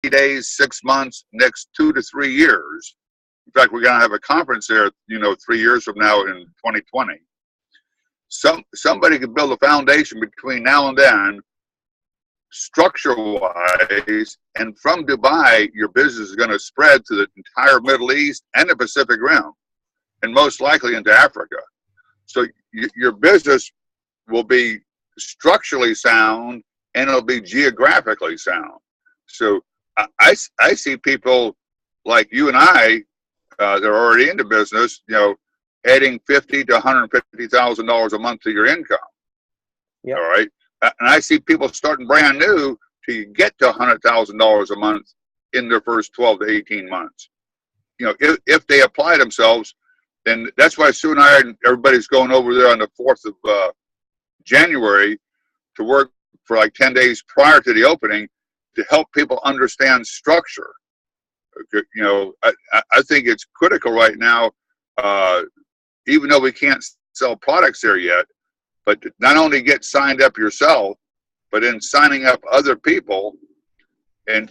days, 6 months, next 2 to 3 years. In fact, we're going to have a conference there, 3 years from now in 2020. Somebody could build a foundation between now and then, structure-wise, and from Dubai, your business is going to spread to the entire Middle East and the Pacific Rim, and most likely into Africa. So your business will be structurally sound, and it'll be geographically sound. So I see people like you and I that are already into business, adding $50,000 to $150,000 a month to your income. Yeah. All right. And I see people starting brand new to get to $100,000 a month in their first 12 to 18 months. If they apply themselves, then that's why Sue and I and everybody's going over there on the 4th of January to work for like 10 days prior to the opening to help people understand structure. I think it's critical right now, even though we can't sell products there yet, but to not only get signed up yourself, but in signing up other people and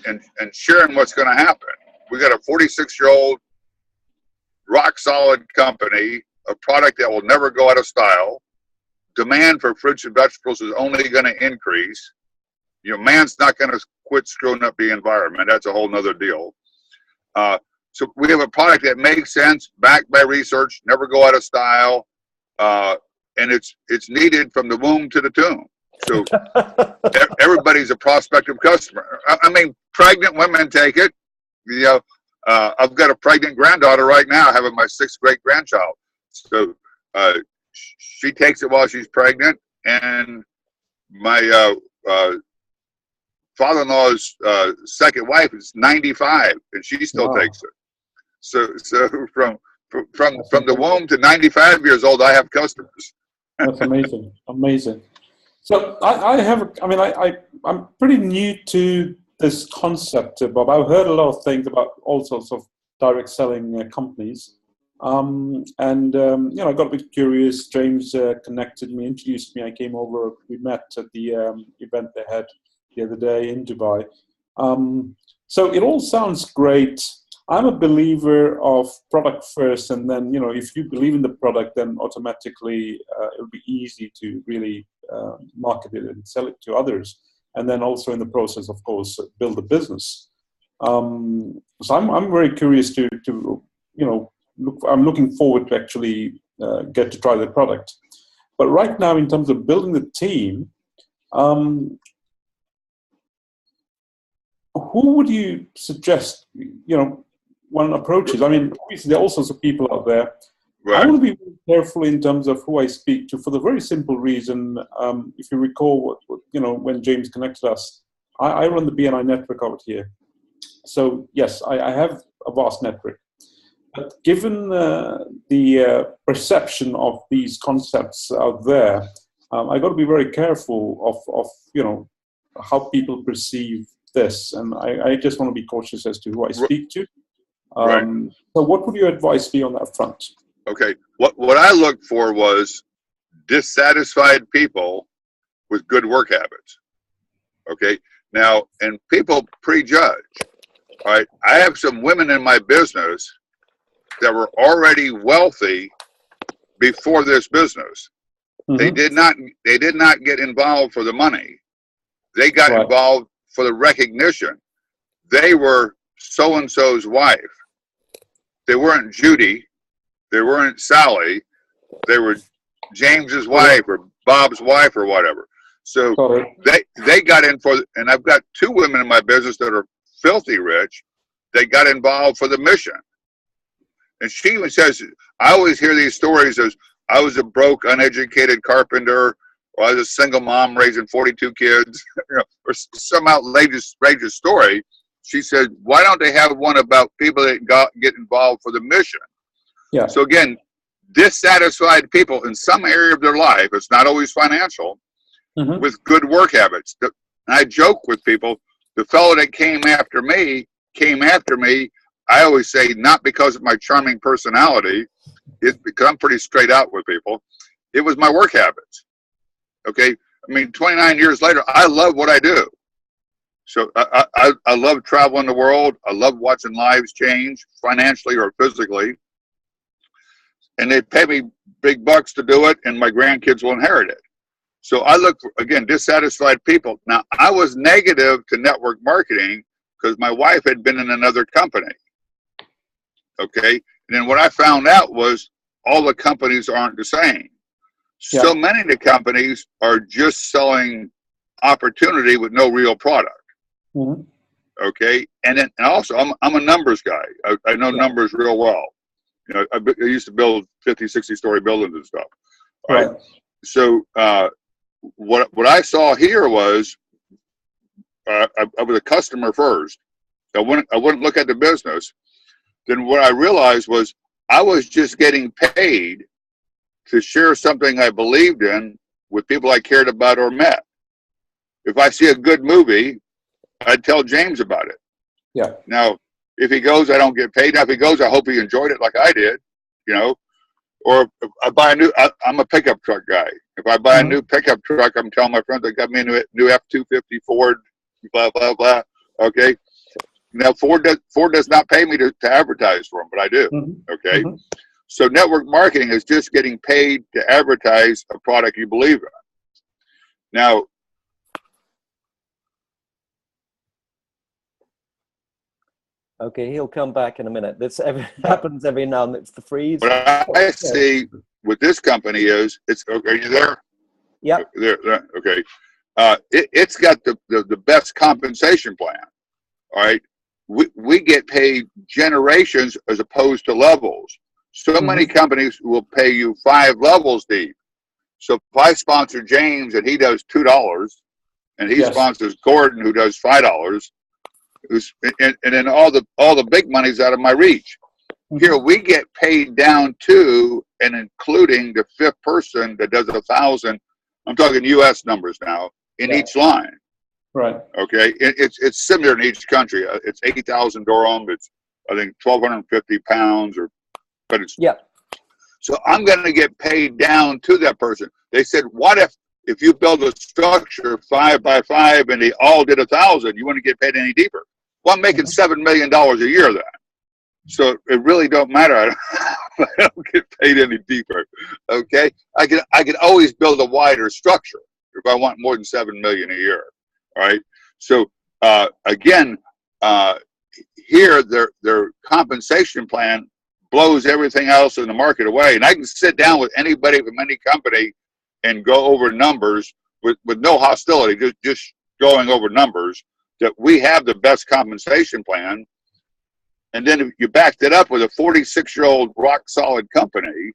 sharing what's going to happen. We got a 46-year-old rock solid company, a product that will never go out of style. Demand for fruits and vegetables is only going to increase. Man's not going to quit screwing up the environment. That's a whole nother deal. So we have a product that makes sense, backed by research, never go out of style, and it's needed from the womb to the tomb. So everybody's a prospective customer. I mean, pregnant women take it. I've got a pregnant granddaughter right now, having my 6th great grandchild. So she takes it while she's pregnant, and my father-in-law's second wife is 95, and she still takes it. So from the womb to 95 years old, I have customers. That's amazing, amazing. So I'm pretty new to this concept, Bob. I've heard a lot of things about all sorts of direct selling companies. I got a bit curious. James connected me, introduced me. I came over. We met at the event they had the other day in Dubai. So it all sounds great. I'm a believer of product first, and then, if you believe in the product, then automatically it'll be easy to really market it and sell it to others. And then also in the process, of course, build a business. So I'm very curious to I'm looking forward to actually get to try the product. But right now, in terms of building the team, who would you suggest, one approaches? I mean, obviously there are all sorts of people out there. Right. I want to be very careful in terms of who I speak to for the very simple reason, if you recall when James connected us, I run the BNI network out here. So yes, I have a vast network. But given the perception of these concepts out there, I got to be very careful of how people perceive this, and I just want to be cautious as to who I speak to. Right. So, what would your advice be on that front? Okay, what I looked for was dissatisfied people with good work habits. Okay, now, and people prejudge. All right, I have some women in my business that were already wealthy before this business. Mm-hmm. They did not get involved for the money. They got involved for the recognition. They were so-and-so's wife. They weren't Judy. They weren't Sally. They were James's wife or Bob's wife or whatever. So they got in for, and I've got 2 women in my business that are filthy rich. They got involved for the mission. And she even says, I always hear these stories as I was a broke, uneducated carpenter, or I was a single mom raising 42 kids, or some outrageous story. She said, why don't they have one about people that get involved for the mission? Yeah. So again, dissatisfied people in some area of their life, it's not always financial, mm-hmm. with good work habits. And I joke with people, the fellow that came after me, I always say, not because of my charming personality, it's because I'm pretty straight out with people. It was my work habits. Okay? I mean, 29 years later, I love what I do. So I love traveling the world. I love watching lives change financially or physically. And they pay me big bucks to do it, and my grandkids will inherit it. So I look for, again, dissatisfied people. Now, I was negative to network marketing because my wife had been in another company. Okay. And then what I found out was all the companies aren't the same. Yeah. So many of the companies are just selling opportunity with no real product. Mm-hmm. Okay. And then and also, I'm a numbers guy. I know numbers real well. You know, I used to build 50, 60-story buildings and stuff. Right. So what I saw here was I was a customer first. I wouldn't look at the business. Then what I realized was I was just getting paid to share something I believed in with people I cared about or met. If I see a good movie, I'd tell James about it. Yeah. Now, if he goes, I don't get paid. Now, if he goes, I hope he enjoyed it like I did, you know. Or if I buy a new, I'm a pickup truck guy. If I buy a new pickup truck, I'm telling my friends I got me a new F-250 Ford, blah, blah, blah. Okay. Now, Ford does not pay me to advertise for them, but I do. Okay. So network marketing is just getting paid to advertise a product you believe in. Now, okay, he'll come back in a minute. This happens every now and then. It's the freeze. What I see with this company is, are you there? Yeah. There, okay. It's got the best compensation plan. All right. We get paid generations as opposed to levels. So many companies will pay you 5 levels deep. So if I sponsor James and he does $2, and he sponsors Gordon who does $5, and then all the big money's out of my reach. Here we get paid down to and including the 5th person that does 1,000. I'm talking U.S. numbers now in each line. Right. Okay. It's similar in each country. It's 8,000 dirham. It's I think 1,250 pounds but it's So I'm going to get paid down to that person. They said, what if you build a structure 5 by 5 and they all did 1,000, you wouldn't get paid any deeper? Well, I'm making $7 million a year then. So it really don't matter. I don't get paid any deeper. Okay. I can always build a wider structure if I want more than 7 million a year. All right. So again, here their compensation plan blows everything else in the market away. And I can sit down with anybody from any company and go over numbers with no hostility, just going over numbers that we have the best compensation plan. And then if you backed it up with a 46-year-old rock solid company,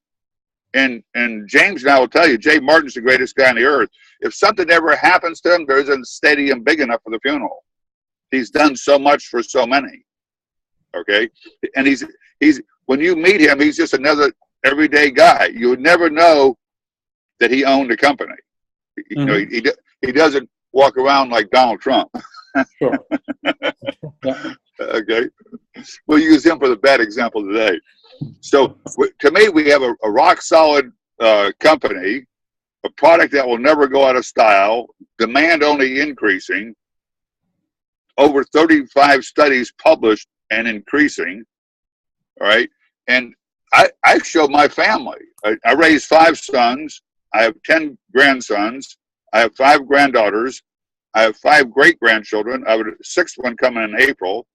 and James and I will tell you, Jay Martin's the greatest guy on the earth. If something ever happens to him, there isn't a stadium big enough for the funeral. He's done so much for so many. Okay. And he's when you meet him, he's just another everyday guy. You would never know that he owned a company. You know, he doesn't walk around like Donald Trump. Sure. Okay. We'll use him for the bad example today. So to me, we have a rock solid company, a product that will never go out of style, demand only increasing, over 35 studies published and increasing. All right. And I show my family. I raised 5 sons. I have 10 grandsons. I have 5 granddaughters. I have 5 great-grandchildren. I have a 6th one coming in April.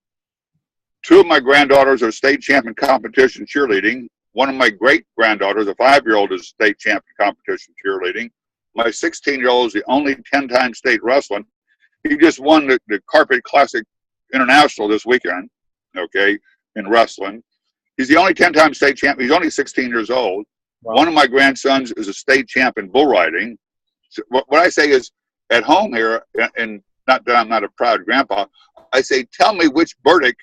2 of my granddaughters are state champion competition cheerleading. One of my great-granddaughters, a 5-year-old, is state champion competition cheerleading. My 16-year-old is the only 10-time state wrestling. He just won the Carpet Classic International this weekend, okay, in wrestling. He's the only 10-time state champion. He's only 16 years old. Wow. One of my grandsons is a state champ in bull riding. So what I say is, at home here, and not that I'm not a proud grandpa, I say, tell me which Burdick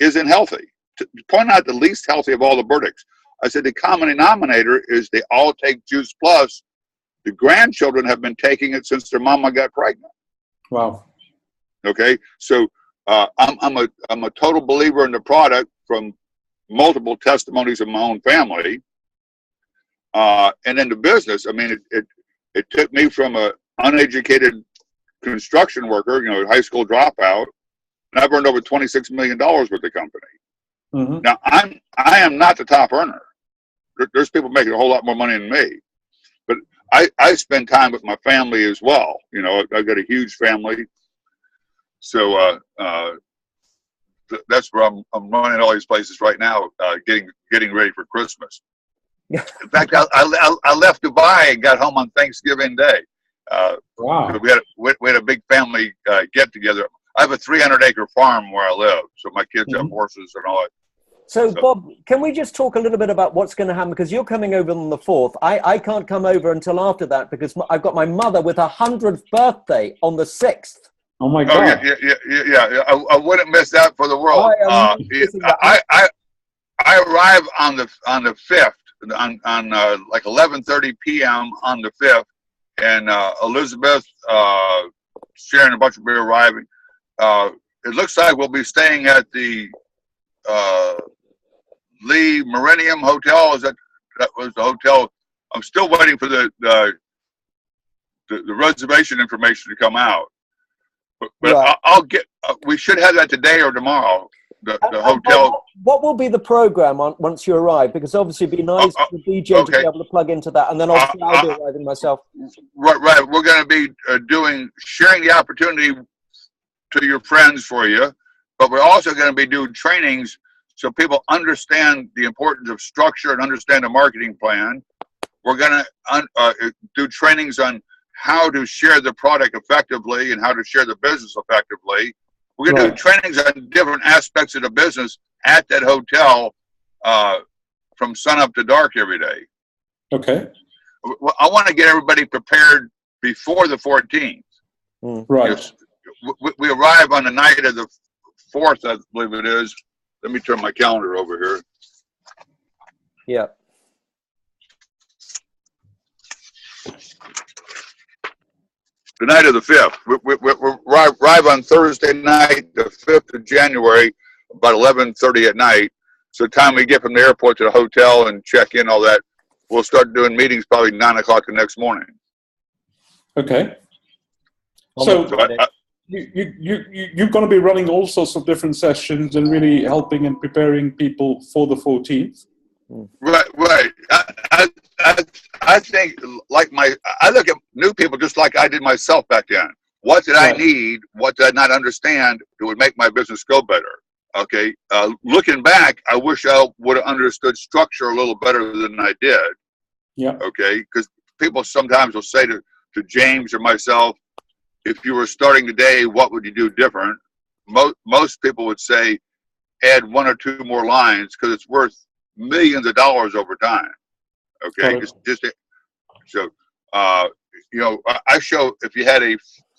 isn't healthy. To point out the least healthy of all the Burdicks. I said the common denominator is they all take Juice Plus. The grandchildren have been taking it since their mama got pregnant. Wow. Okay, so I'm a total believer in the product from multiple testimonies of my own family, and then the business. I mean, it took me from a uneducated construction worker, you know, high school dropout, and I've earned over $26 million with the company. Mm-hmm. Now, I am not the top earner. There's people making a whole lot more money than me. But I spend time with my family as well. You know, I've got a huge family. So that's where I'm running all these places right now, getting ready for Christmas. In fact, I left Dubai and got home on Thanksgiving Day. Wow. We had a big family get together. I have a 300-acre farm where I live, so my kids have horses and all that. So, Bob, can we just talk a little bit about what's going to happen? Because you're coming over on the 4th. I can't come over until after that because I've got my mother with her 100th birthday on the 6th. Oh my God! Yeah. I wouldn't miss that for the world. I arrive on the 5th on like 11:30 p.m. on the 5th, and Elizabeth, Sharon, a bunch of people arriving. It looks like we'll be staying at the Lee Millennium Hotel. That was the hotel? I'm still waiting for the reservation information to come out. But right. I'll get. We should have that today or tomorrow. The hotel. What will be the program once you arrive? Because obviously, it'd be nice for the DJ to be able to plug into that, and then obviously I'll be arriving myself. Right. We're going to be sharing the opportunity to your friends for you, but we're also going to be doing trainings so people understand the importance of structure and understand a marketing plan. We're going to do trainings on how to share the product effectively and how to share the business effectively. We're going to do trainings on different aspects of the business at that hotel from sun up to dark every day. Okay. I want to get everybody prepared before the 14th. Right. We arrive on the night of the 4th, I believe it is. Let me turn my calendar over here. Yeah. The night of the 5th. We arrive on Thursday night, the 5th of January, about 11:30 at night. So the time we get from the airport to the hotel and check in, all that, we'll start doing meetings probably 9 o'clock the next morning. Okay. So you're going to be running all sorts of different sessions and really helping and preparing people for the 14th. Right. I think I look at new people just like I did myself back then. What did I need? What did I not understand that would make my business go better? Okay. Looking back, I wish I would have understood structure a little better than I did. Yeah. Okay. Because people sometimes will say to James or myself, if you were starting today, what would you do different? Most people would say, add 1 or 2 more lines because it's worth millions of dollars over time. Okay. So, I show if you had a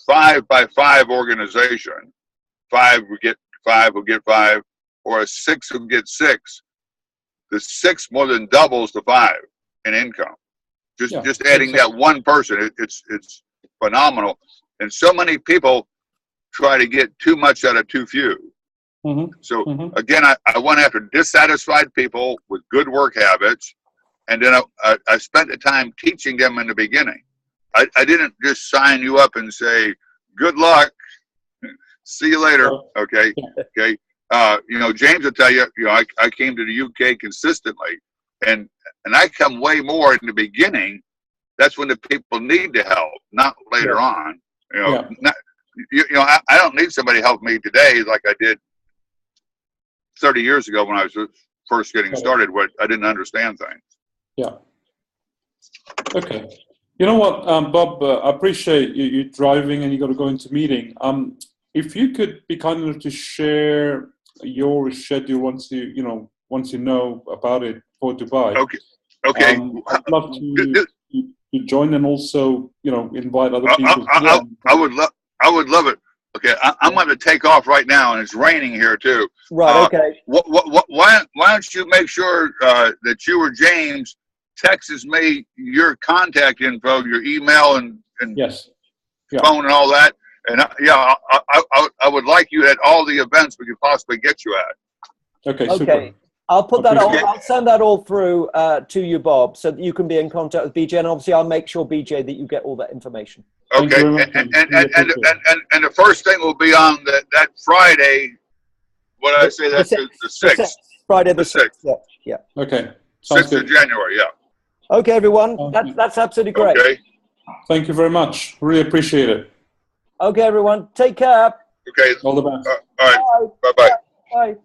5x5 organization, 5 will get 5, or a 6 will get 6. The 6 more than doubles the 5 in income. Just adding that one person, it's phenomenal. And so many people try to get too much out of too few. So again, I went after dissatisfied people with good work habits, and then I spent the time teaching them in the beginning. I didn't just sign you up and say, good luck, see you later. Okay. James will tell you, I came to the UK consistently, and I come way more in the beginning. That's when the people need the help, not later on. I don't need somebody to help me today like I did 30 years ago when I was first getting started, where I didn't understand things. Yeah. Okay. You know what, Bob, I appreciate you driving and you got to go into meeting. If you could be kind enough to share your schedule once you know about it for Dubai. Okay. I'd love to join and also, invite other people. I would love it. Okay, I'm going to take off right now, and it's raining here too. Right. Okay. Why don't you make sure that you or James texts me your contact info, your email, and phone and all that. And I would like you at all the events we could possibly get you at. Okay. Super. I'll put that all, Okay. I'll send that all through to you, Bob, so that you can be in contact with BJ. And obviously, I'll make sure, BJ, that you get all that information. Thank you Okay, very much, and man. Really appreciate it. and the first thing will be on that Friday. What did I say? That's the The 6th. Friday the The 6th. 6th. Yeah. Okay. Sounds 6th good. of January, yeah. Okay, everyone. Okay. That's absolutely great. Okay, Thank you very much. Really appreciate it. Okay, everyone. Take care. okay. All the best. All right, Bye. bye-bye. Bye.